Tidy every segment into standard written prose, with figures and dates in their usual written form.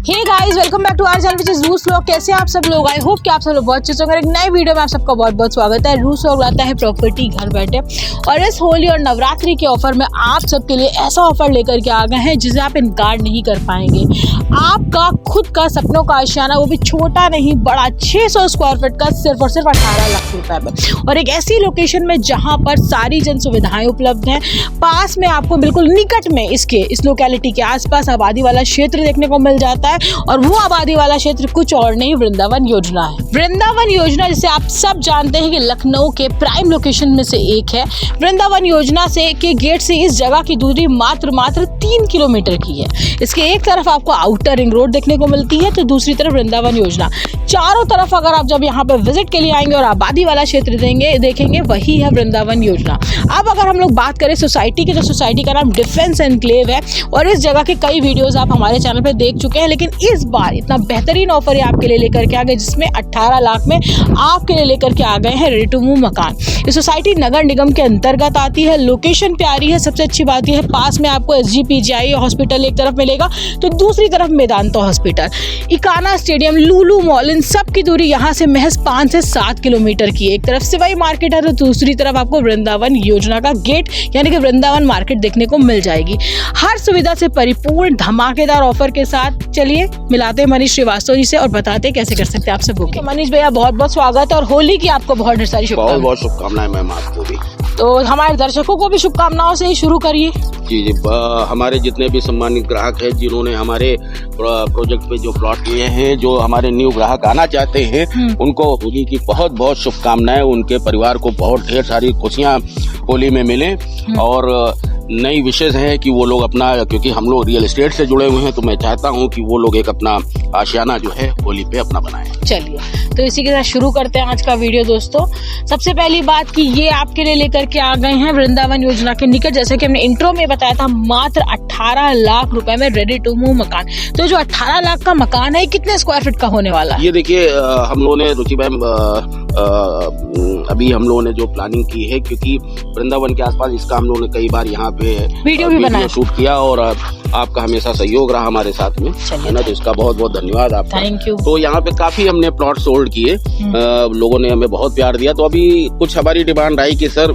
Hey guys, welcome back to our channel which is Roos vlog. कैसे आप सब लोग? आई होप कि आप सब लोग बहुत अच्छे होंगे। एक नए वीडियो में आप सबका बहुत बहुत स्वागत है। रूस व्लॉग लाता है प्रॉपर्टी घर बैठे, और इस होली और नवरात्रि के ऑफर में आप सबके लिए ऐसा ऑफर लेकर के आ गए हैं जिसे आप इनकार नहीं कर पाएंगे। आपका खुद का सपनों का आशियाना, वो भी छोटा नहीं बड़ा, 600 स्क्वायर फीट का सिर्फ और सिर्फ 18 लाख रुपए में, और एक ऐसी लोकेशन में जहां पर सारी जन सुविधाएं उपलब्ध हैं। पास में आपको बिल्कुल निकट में इस लोकेलिटी के आसपास आबादी वाला क्षेत्र देखने को मिल जाता है, और वो आबादी वाला क्षेत्र कुछ और नहीं, वृंदावन योजना है। वृंदावन योजना जिसे आप सब जानते हैं कि लखनऊ के प्राइम लोकेशन में से एक है। वृंदावन योजना से के गेट से इस जगह की दूरी मात्र 3 किलोमीटर की है। इसके एक तरफ आपको आउटर रिंग रोड देखने को मिलती है, तो दूसरी तरफ वृंदावन योजना। चारों तरफ अगर आप जब यहाँ पर विजिट के लिए आएंगे और आबादी वाला क्षेत्र देखेंगे, वही है वृंदावन योजना। अब अगर हम लोग बात करें सोसाइटी की, तो सोसाइटी का नाम डिफेंस एनक्लेव है, और इस जगह के कई वीडियोस आप हमारे चैनल पे देख चुके हैं। लेकिन इस बार इतना बेहतरीन ऑफर है आपके लिए लेकर के आ गए, जिसमें 18 लाख में आपके लिए लेकर के आ गए हैं रेडी टू मूव मकान। ये सोसाइटी नगर निगम के अंतर्गत आती है। लोकेशन प्यारी है, सबसे अच्छी बात यह है पास में आपको SGPGI हॉस्पिटल एक तरफ मिलेगा, तो दूसरी तरफ मेदांता हॉस्पिटल, इकाना स्टेडियम, लुलु मॉल, इन सब की दूरी यहाँ से महज 5 से 7 किलोमीटर की है। एक तरफ सिवाई मार्केट है, तो दूसरी तरफ आपको वृंदावन योजना का गेट यानी कि वृंदावन मार्केट देखने को मिल जाएगी। हर सुविधा से परिपूर्ण धमाकेदार ऑफर के साथ चलिए मिलाते हैं मनीष श्रीवास्तव जी से और बताते हैं कैसे कर सकते हैं आप सब बुकिंग। मनीष भैया बहुत बहुत स्वागत है, और होली की आपको बहुत ढेर सारी शुभकामनाएं। बहुत शुभकामनाएं मैम, आपको भी। तो हमारे दर्शकों को भी शुभकामनाओं से ही शुरू करिए। जी, हमारे जितने भी सम्मानित ग्राहक हैं जिन्होंने हमारे प्रोजेक्ट पे जो प्लॉट लिए हैं, जो हमारे न्यू ग्राहक आना चाहते हैं, उनको होली की बहुत बहुत शुभकामनाएं। उनके परिवार को बहुत ढेर सारी खुशियां होली में मिले, और नई विशेष है कि वो लोग अपना, क्योंकि हम लोग रियल एस्टेट से जुड़े हुए हैं, तो मैं चाहता हूं कि वो लोग एक अपना आशियाना जो है होली पे अपना बनाएं। चलिए, तो इसी के साथ शुरू करते हैं आज का वीडियो। दोस्तों, सबसे पहली बात कि ये आपके लिए लेकर के आ गए हैं वृंदावन योजना के निकट, जैसे कि हमने इंट्रो में बताया था, मात्र 18 लाख रुपए में रेडी टू मूव मकान। तो जो 18 लाख का मकान है, कितने स्क्वायर फीट का होने वाला है? ये देखिए, हम लोगों ने रुचि मैम अभी हम लोगों ने जो प्लानिंग की है, क्योंकि वृंदावन के आसपास इसका हम लोगों ने कई बार यहाँ पे वीडियो भी बनाया, शूट किया, और आपका हमेशा सहयोग रहा हमारे साथ में, है ना, तो इसका बहुत बहुत धन्यवाद आपका। Thank you. तो यहाँ पे काफी हमने प्लॉट सोल्ड किए, लोगों ने हमें बहुत प्यार दिया। तो अभी कुछ हमारी डिमांड आई कि सर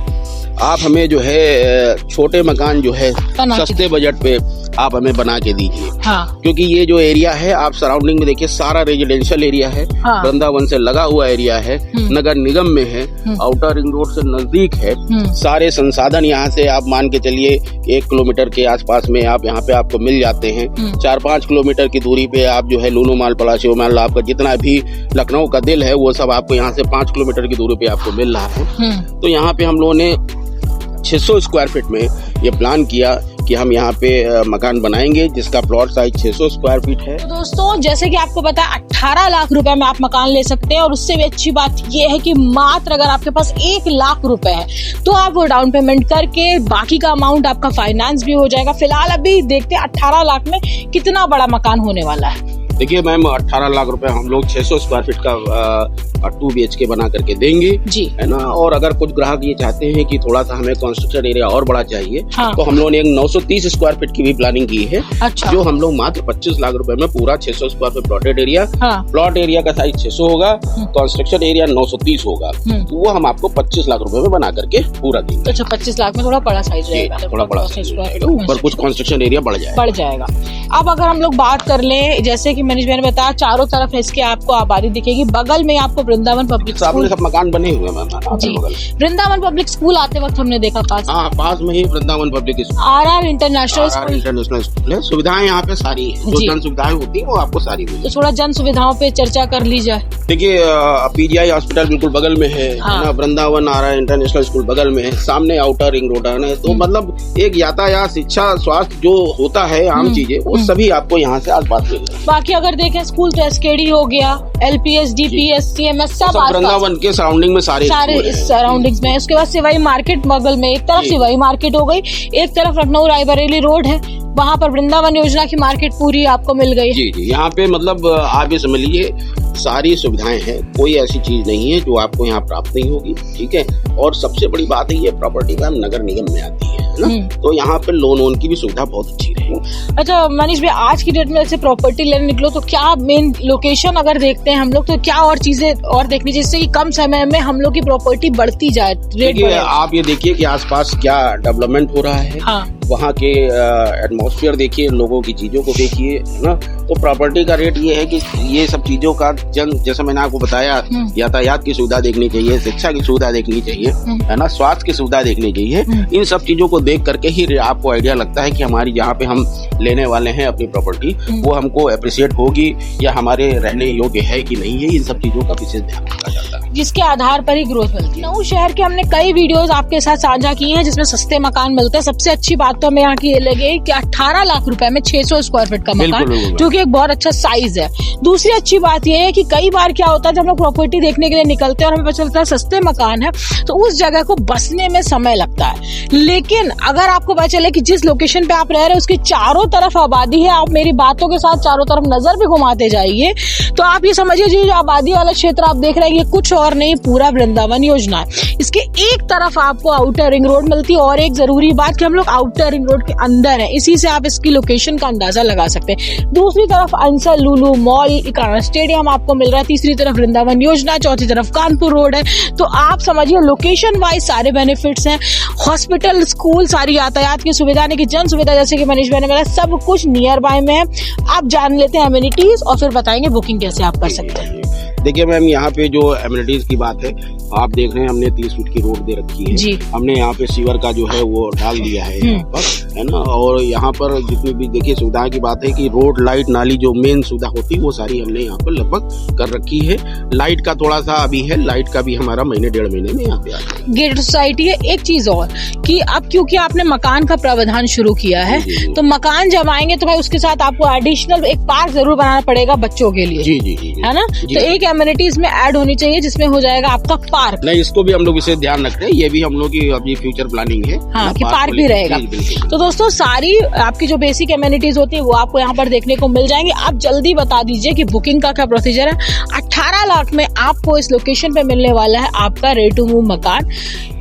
आप हमें जो है छोटे मकान जो है सस्ते बजट पे आप हमें बना के दीजिए। हाँ। क्योंकि ये जो एरिया है, आप सराउंडिंग में देखिए, सारा रेजिडेंशियल एरिया है। हाँ। वृंदावन से लगा हुआ एरिया है, नगर निगम में है, आउटर रिंग रोड से नजदीक है। सारे संसाधन यहाँ से आप मान के चलिए 1 किलोमीटर के आसपास में आप यहाँ पे आपको मिल जाते हैं। 4-5 किलोमीटर की दूरी पे आप जो है लूलू मॉल, पलाशियो मॉल, आपका जितना भी लखनऊ का दिल है, वो सब आपको यहाँ से 5 किलोमीटर की दूरी पे आपको मिल रहा है। तो यहाँ पे हम लोगों ने 600 स्क्वायर फीट में ये प्लान किया कि हम यहाँ पे मकान बनाएंगे, जिसका प्लॉट साइज 600 स्क्वायर फीट है। तो दोस्तों, जैसे कि आपको पता है, 18 लाख रुपए में आप मकान ले सकते हैं, और उससे भी अच्छी बात ये है कि मात्र अगर आपके पास 1 लाख रुपए है, तो आप वो डाउन पेमेंट करके बाकी का अमाउंट आपका फाइनेंस भी हो जाएगा। फिलहाल अभी देखते हैं 18 लाख में कितना बड़ा मकान होने वाला है। देखिए मैम, 18 लाख रुपए हम लोग 600 स्क्वायर फीट का 2 BHK बना करके देंगे जी, है ना। और अगर कुछ ग्राहक ये चाहते हैं कि थोड़ा सा हमें कंस्ट्रक्शन एरिया और बड़ा चाहिए, हाँ, तो हम लोगों ने एक 930 स्क्वायर फीट की भी प्लानिंग की है। अच्छा। जो हम लोग मात्र 25 लाख रुपए में पूरा 600 स्क्वायर फीट प्लॉटेड एरिया, हाँ, प्लॉट एरिया का साइज 600 होगा, कंस्ट्रक्शन एरिया 930 होगा, तो वो हम आपको 25 लाख रुपए में बना करके पूरा देंगे। अच्छा, 25 लाख में थोड़ा बड़ा साइज रहेगा, थोड़ा बड़ा ऊपर कुछ कंस्ट्रक्शन एरिया बढ़ जाएगा। अब अगर हम लोग बात कर लें, जैसे कि मनीष भाई ने बताया, चारों तरफ इसके आपको आबादी दिखेगी। बगल में आपको वृंदावन पब्लिक स्कूल, सब मकान बने हुए हैं जी। वृंदावन पब्लिक स्कूल आते वक्त हमने देखा पास, हाँ, पास में ही Vrindavan public school, RR international school है। सुविधाएं यहाँ पे सारी है, जो जन सुविधाएं होती है वो आपको सारी मिलेगी। तो थोड़ा जन सुविधाओं पे चर्चा कर ली जाए। देखिए, PGI हॉस्पिटल बिल्कुल बगल में है, हाँ, वृंदावन RR इंटरनेशनल स्कूल बगल में है, सामने आउटर रिंग रोड है। तो मतलब एक यातायात, शिक्षा, स्वास्थ्य जो होता है आम चीजें, वो सभी आपको यहाँ से आसपास मिल जाए। बाकी अगर देखें स्कूल तो SKD हो गया, LPS, DPS, CMS सब वृंदावन के सराउंडिंग में सारे इस सराउंडिंग्स में। उसके बाद सिवाई मार्केट बगल में, एक तरफ सिवाई मार्केट हो गई, एक तरफ लखनऊ रायबरेली रोड है, वहाँ पर वृंदावन योजना की मार्केट पूरी आपको मिल गई। जी जी, यहाँ पे मतलब आप ये समझ लीजिए सारी सुविधाएं हैं, कोई ऐसी चीज नहीं है जो आपको यहाँ प्राप्त नहीं होगी। ठीक है, और सबसे बड़ी बात है ये प्रॉपर्टी मैम नगर निगम में आती है। है ना, तो यहाँ पे लोन की भी सुविधा बहुत अच्छी रहेगी। अच्छा मनीष भाई, आज की डेट में जैसे प्रॉपर्टी लेने निकलो तो क्या मेन लोकेशन अगर देखते हैं हम लोग तो क्या और चीजें और देखनी चाहिए जिससे कि कम समय में हम लोग की प्रॉपर्टी बढ़ती जाए, रेट बढ़े? आप ये देखिए कि आसपास क्या डेवलपमेंट हो रहा है, हाँ। वहाँ के एटमॉस्फेयर देखिए, लोगों की चीजों को देखिए, है ना। तो प्रॉपर्टी का रेट ये है कि ये सब चीजों का जैसा मैंने आपको बताया, यातायात की सुविधा देखनी चाहिए, शिक्षा की सुविधा देखनी चाहिए, है ना, स्वास्थ्य की सुविधा देखनी चाहिए। इन सब चीजों को देख करके ही आपको आइडिया लगता है कि हमारी जहाँ पे हम लेने वाले हैं अपनी प्रॉपर्टी वो हमको अप्रिशिएट होगी या हमारे रहने योग्य है कि नहीं है। इन सब चीजों का विशेष ध्यान रखा जाता है, जिसके आधार पर ही ग्रोथ मिलती है। नऊ शहर के हमने कई वीडियोस आपके साथ साझा किए हैं जिसमें सस्ते मकान मिलते हैं। सबसे अच्छी बात तो हमें यहाँ की ये लगी कि 18 लाख रुपए में 600 स्क्वायर फीट का मकान, जो कि एक बहुत अच्छा साइज है। दूसरी अच्छी बात ये है कि कई बार क्या होता है जब हम लोग प्रॉपर्टी देखने के लिए निकलते हैं और हमें पता चलता है सस्ते मकान है तो उस जगह को बसने में समय लगता है, लेकिन अगर आपको पता चले कि जिस लोकेशन पे आप रह रहे हैं उसके चारों तरफ आबादी है, आप मेरी बातों के साथ चारों तरफ नजर भी घुमाते जाइए तो आप ये समझिए जो आबादी वाला क्षेत्र आप देख रहे हैं ये कुछ और नहीं, पूरा वृंदावन योजना है। इसके एक तरफ आपको आउटर रिंग रोड मिलती है और एक जरूरी बात कि हम लोग आउटर रिंग रोड के अंदर है, इसी से आप इसकी लोकेशन का अंदाजा लगा सकते हैं। दूसरी तरफ अंसर लुलु मॉल, इकाना स्टेडियम आपको मिल रहा है, तीसरी तरफ वृंदावन योजना, चौथी तरफ कानपुर रोड है। तो आप समझिए लोकेशन वाइज सारे बेनिफिट्स हैं, हॉस्पिटल, स्कूल, सारी यातायात की सुविधा यानी कि जन सुविधा जैसे कि मनीष भाई ने बताया सब कुछ नियर बाय में है। आप जान लेते हैं एमिनिटीज और फिर बताएंगे बुकिंग कैसे आप कर सकते हैं। देखिए मैम, यहाँ पे जो एमिनिटीज की बात है आप देख रहे हैं, हमने 30 फीट की रोड दे रखी है जी। हमने यहाँ पे सीवर का जो है वो डाल दिया है यहाँ पर, है ना। और यहाँ पर जितनी भी देखिए सुविधा की बात है कि रोड, लाइट, नाली जो मेन सुविधा होती है वो सारी हमने यहाँ पर लगभग कर रखी है। लाइट का थोड़ा सा अभी है, लाइट का भी हमारा महीने 1.5 महीने में यहाँ पे आ जाएगा। गेटेड सोसाइटी है। एक चीज और कि अब क्योंकि आपने मकान का प्रावधान शुरू किया है तो मकान जब आएंगे तो भाई उसके साथ आपको एडिशनल एक पार्क जरूर बनाना पड़ेगा बच्चों के लिए, जी जी जी, है ना। तो एक एमिनिटीज में ऐड होनी चाहिए जिसमें हो जाएगा आपका पार्क। नहीं, इसको भी हम लोग इसे ध्यान रख रहे हैं, ये भी हम लोग की अभी फ्यूचर प्लानिंग है, हाँ, कि पार्क भी रहेगा। तो दोस्तों सारी आपकी जो बेसिक एमिनिटीज होती है वो आपको यहाँ पर देखने को मिल जाएंगे। आप जल्दी बता दीजिए कि बुकिंग का क्या प्रोसीजर है। 18 लाख में आपको इस लोकेशन पे मिलने वाला है आपका रेडी टू मूव मकान।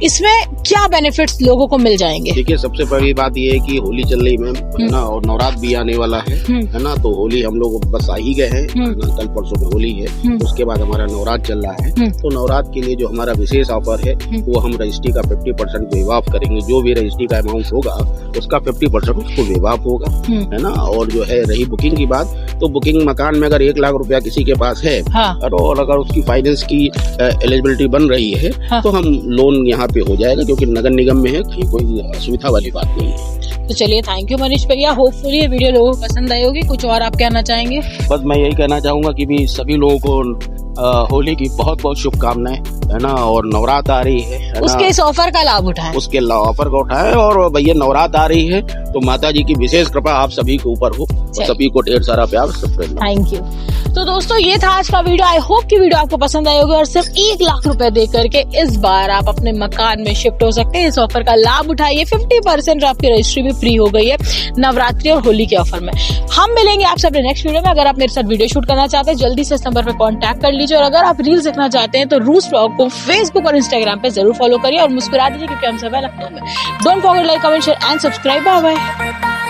इसमें क्या बेनिफिट्स लोगों को मिल जाएंगे? देखिए सबसे पहली बात ये है कि होली चल रही मैम, है ना, और नवरात्र भी आने वाला है ना। तो होली हम लोग बस आ ही गए हैं, कल परसों में होली है, उसके बाद हमारा नवरात्र चल रहा है। तो नवरात्र के लिए जो हमारा विशेष ऑफर है वो हम रजिस्ट्री का 50% वेव ऑफ करेंगे। जो भी रजिस्ट्री का अमाउंट होगा उसका 50% उसको वेव ऑफ होगा, है ना। और जो है रही बुकिंग की बात, तो बुकिंग मकान में अगर 1 लाख रुपया किसी के पास है और अगर उसकी फाइनेंस की एलिजिबिलिटी बन रही है तो हम लोन यहाँ पे हो जाएगा, क्योंकि नगर निगम में है, कोई असुविधा वाली बात नहीं है। तो चलिए, थैंक यू मनीष भैया। होपफुली ये वीडियो लोगों को पसंद आई होगी। कुछ और आप कहना चाहेंगे? बस मैं यही कहना चाहूंगा कि भी सभी लोगों को होली की बहुत बहुत शुभकामनाएं, है ना। और नवरात्र आ रही है उसके इस ऑफर का लाभ उठाएं, उसके ऑफर का उठाएं। और भैया नवरात्र आ रही है तो माता जी की विशेष कृपा आप सभी के ऊपर हो, सभी को ढेर सारा प्यार। Thank you. तो दोस्तों ये था आज का वीडियो। आई होप कि वीडियो आपको पसंद आई होगी और सिर्फ 1 लाख रुपए दे करके इस बार आप अपने मकान में शिफ्ट हो सकते हैं। इस ऑफर का लाभ उठाइए। 50% आपकी रजिस्ट्री भी फ्री हो गई है नवरात्रि और होली के ऑफर में। हम मिलेंगे आपसे अपने नेक्स्ट वीडियो में। अगर आप मेरे साथ वीडियो शूट करना चाहते हैं जल्दी से इस नंबर पर कॉन्टैक्ट कर लीजिए। और अगर आप रील्स देखना चाहते हैं तो रूस व्लॉग को फेसबुक और इंस्टाग्राम पे जरूर फॉलो करिए और मुस्कुरा दीजिए, क्योंकि हम सब है लखनऊ में। Don't forget like, comment, share and subscribe. Bye bye.